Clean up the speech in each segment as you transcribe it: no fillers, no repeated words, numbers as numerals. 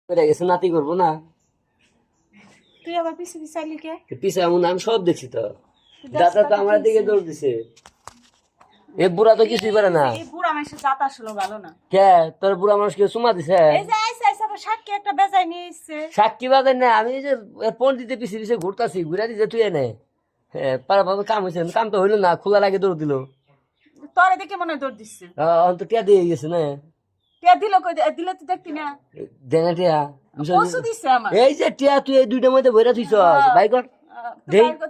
ওটা গেছে নাতি করবো না তুই আবার পিছে পিছাইলি কে? পিছে এমন আমি সব দেখছি তো দাদা তো আমার দিকে দৌড় দিছে এ বুড়া তো কিছুই পারে না এই বুড়া মানুষের জাত আসলে ভালো না। কে তোর বুড়া মানুষকে চুমা দিছে এই যে আইসা আইসা আবার সাক্ষী একটা বেজায় নিয়ে এসছে। সাক্ষী বাজে না আমি এই যে পন্ডিতে পিছে পিছে ঘুরতাছি ঘুরা দিছে তুই এনে হ্যাঁ পারা ভাবে কাম হয়েছে কাম তো হইলো না খোলার আগে দৌড় দিল তোরে দেখে মনে হয় দৌড় দিচ্ছে। অন্ত টিয়া দিয়ে গেছে না টিয়া দিল কই? দিলে তুই দেখতি না? দেনা টিয়া পশু দিচ্ছে আমার। এই যে টিয়া তুই এই দুইটার মধ্যে বইরা থুইছ ভাই কর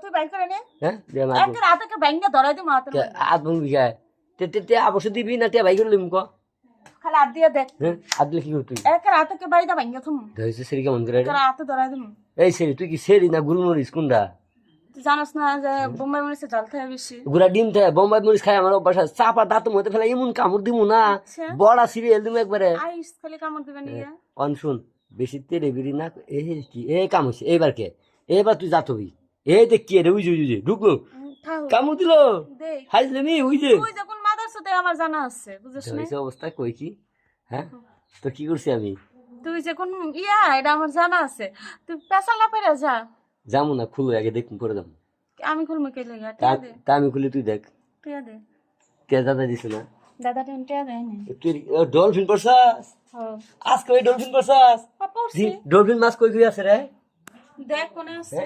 তুই বাইর করে নে। হ্যাঁ দে মা একটা রাতকে ব্যাংকে ধরাই দি মাত্র। আত বং বিঘায় টিয়া অবশ্য দিবি না টিয়া ভাই করে লিম ক খালি হাত দিয়ে দেখ। হ্যাঁ আদলে কি করবি একটা রাতকে বাইদা ব্যাংকে থুম। ধইছে সেরি কেমন করে একটা রাতে ধরাই দিম। এই সেরি তুই কি সেরি না গুলমরিচ কোনটা তুই জানোস না যে বোম্বাই মরিচে জাল থাকে বেশি। গুড়া ডিম থাকে বোম্বাই মরিচ খাই আমার অভ্যাস আছে চাপা দাঁতের মধ্যে ফেলে এমন কামড় দিমু না বড়া সিরিয়াল দিমু একবারে আইস খালি কামড় দিবে নিয়ে। অন শুন বেশি তেরে বিড়ি না এই কি এই কাম হইছে এইবার কে এইবার তুই যাতবি এই দেখ কি রে উই যে ঢুকলো কামড় দিল দেখ হাইজলেমি উই যে তুই যখন মাদার সাথে আমার জানা আছে বুঝছিস না? হইছে অবস্থা কই কি হ্যাঁ তো কি করছি আমি তুই যখন এটা আমার জানা আছে। তুই পেশাল না পেরে যা। যাবো না খুলো আগে দেখুন করে যাবো আমি খুলমু কে লেগা? টিয়া দে, তা আমি খুলি তুই দেখ টিয়া দে। কে দাদা দিছে না দাদা টিয়া দেয় না। তুই ডলফিন পড়ছাস হ্যাঁ আজকে ওই ডলফিন পড়ছাস পড়ছি। ডলফিন মাছ কই কই আছে রে দেখ কোনে আছে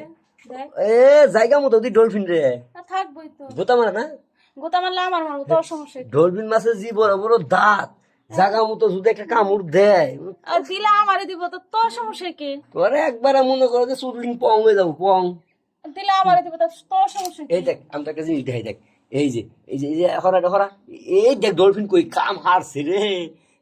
দেখ। এ জায়গা মতো দি ডলফিন রে থাকবই তো। গোতা মারা না গোতা মারলে আমার মারবো, তোর সমস্যা কি? ডলফিন মাছের জি বড় বড় দাঁত জায়গা মতো যদি একটা কামড় দেয় আর দিলে আমারে দিব তো তোর সমস্যা কি? তোরে একবারে মনে করো যে চুরলিং পং হয়ে যাবো পং দিলে আমারে দিব তো তোর সমস্যা কি? এই দেখ আমি একটা জিনিস দেখাই দেখ এই যে হরা এই দেখ ডলফিন কই কাম হারছে রে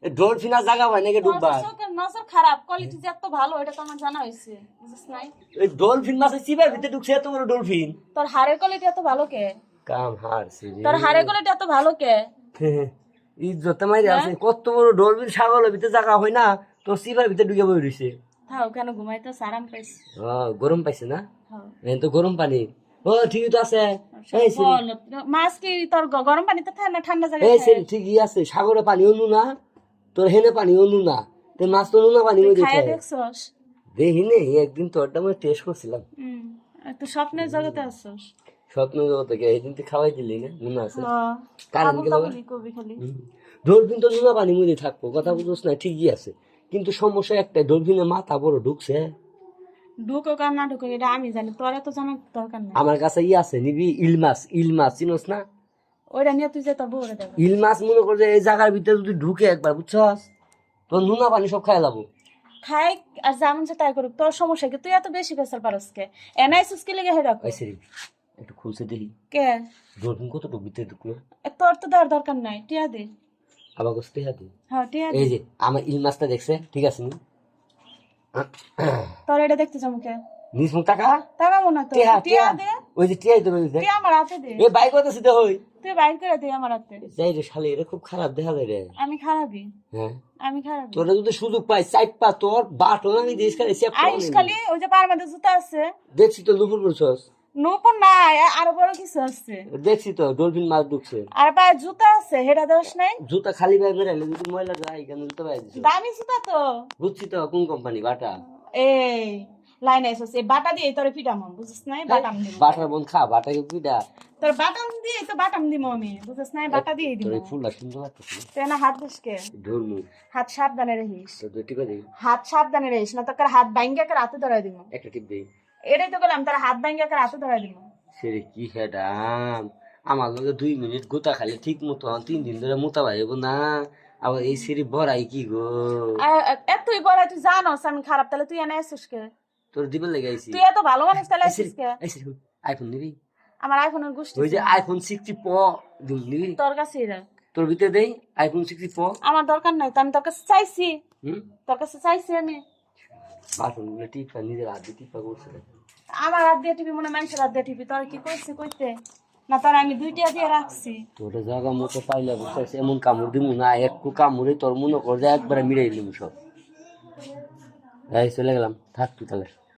ডলফিন আর জায়গা হয় নাকি ডুববা চোখের নজর খারাপ, কোয়ালিটি যে এত ভালো এটা তো আমার জানা হয়েছে বুঝছিস নাই? এই ডলফিন মাছের চিবার ভিতরে ঢুকছে এত বড় ডলফিন তোর হাড়ের কোয়ালিটি এত ভালো কে? কাম হারছে রে তোর হাড়ের কোয়ালিটি এত ভালো কে? ইজ্জত মাইরে আছে কত বড় ডলফিন ছাগলের ভিতরে জায়গা হয় না তোর চিবার ভিতরে ঢুকে বই রইছে থাও কেন ঘুমাইতে আরাম পাইছি। গরম পাইছে না হ্যাঁ এই তো গরম পানি ও ঠিকই তো আছে এই সেরি বল, মাছ কি তোর গরম পানিতে থাকে না ঠান্ডা জায়গায় এই থাকে? সেরি ঠিকই আছে সাগরে পানি অনু না তোর হেনে পানি অনু না তোর মাছ তো অনু না পানি মধ্যে খাইয়া খায় দেখছস? দেখি নে একদিন তোরটা আমি টেস্ট করছিলাম তুই স্বপ্নের জগতে আসছস। স্বপ্ন জগতে এইদিন তুই খাওয়াই দিলি না মনে আছে হ্যাঁ কারণ আবল কি তাবলি কবি খালি। ডলফিন তো নুনা পানি মধ্যে থাকবো কথা বুঝোস না ঠিকই আছে কিন্তু সমস্যা একটাই ডলফিনের মাথা বড় ঢুকছে ঢুকো কার না ঢুকো এটা আমি জানি, তোরা তো জানার দরকার নাই। আমার কাছে আছে নিবি ইল মাছ চিনোস না ওইটা নিয়ে তুই যে তোর বউরে দেবো। ইল মাছ মনে কর যে এই জায়গার ভিতরে যদি ঢুকে একবার বুঝছস তোর নুনা পানি সব খাই যাবো খাই আর যেমন সে তাই করুক, তোর সমস্যা কি? তুই এত বেশি ফেসাল পারস কে? এনআইসিস কে লেগে হেরা ওই সেরি একটু খুলছে দেখি কে? ডলফিন কতটুকু ভিতরে ঢুকলো তোর তো দেওয়ার দরকার নাই, টিয়া দে। আবার গোস্তে হাতে হ্যাঁ টিয়া দে। এই যে আমার ইল মাছটা দেখছে ঠিক আছে নি তোর এটা দেখতে যাবো কে? নিজ মুখ টাকা তাকাবো না তো। টিয়া টিয়া টিয়া দে, ওই যে টিয়াই তো রয়েছে তুই আমার হাতে দে। এ বাইক করতেছি তো হই তুই বাইর করে দে আমার হাতে। যাই রে শালি এটা খুব খারাপ দেখা যায় রে আমি খারাপই, হ্যাঁ আমি খারাপই। তোরা যদি সুযোগ পাই সাইড পা তোর বাটন আমি দিস খালি সেভ আইস খালি ওই যে পার মধ্যে জুতা আছে। দেখছি তো লুপুর করছস নূপুর নাই, আরো বড় কিছু আছে। দেখছি তো ডলফিন মাছ ঢুকছে আর পায়ে জুতা আছে, হেটা দোষ নাই। জুতা খালি পায়ে বেরাইলে যদি ময়লা যায় এখানে জুতা পাই দিছ দামি জুতা তো। বুঝছি তো কোন কোম্পানি বাটা এই লাইন আইসস, এই বাটা দিয়ে তোর পিটাম বুঝছিস নাই? বাটাম দিব বাটার বোন খা বাটাকে পিডা তোর, বাটাম দিয়ে তো বাটাম দিব আমি বুঝছিস নাই? বাটা দিয়ে দিব। তোর এই ফুলটা সুন্দর লাগতেছে তুই না হাত বসকে, ধর্মু হাত সাবধানে রহিস। তো দুই টিপা দেই হাত সাবধানে রহিস না তো কার হাত ভাঙ্গা কার হাতে ধরাই দিব। একটা টিপ দেই এটাই তো বললাম, তার হাত ভাঙ্গা কার হাতে ধরাই দিব। সেরে কি হেডাম আমার লগে 2 মিনিট গোতা খালি ঠিক মতো 3 দিন ধরে মোতা ভাইব না আবার এই সেরি বড়াই কি গো এতই বড় তুই জানোস আমি খারাপ, তাহলে তুই এনে আসিস কে? তোর দিবে লেগে আইছি তুই এত ভালো মানুষ তাহলে আসিস কে? আইফোন নিবি আমার আইফোনের গোষ্ঠী ওই যে আইফোন 60 প্রো নিবি তোর কাছেই রাখ। তোর ভিতরে দেই আইফোন 60 প্রো আমার দরকার নাই তো, আমি তোর কাছে চাইছি, তোর কাছে চাইছি আমি। বাটন গুলো টিপা নিজের হাত দিয়ে টিপা করছে আমার হাত দিয়ে টিপি মনে মানুষের হাত দিয়ে টিপি, তোর কি কইছে কইতে না? তোর আমি 2টা দিয়ে রাখছি। তোর জায়গা মতো পাইলে বুঝছিস এমন কামড় দিমু না একটু কামড়ে তোর মনে কর যে একবারে মিড়াই দিমু সব এই চলে গেলাম থাক তুই তাহলে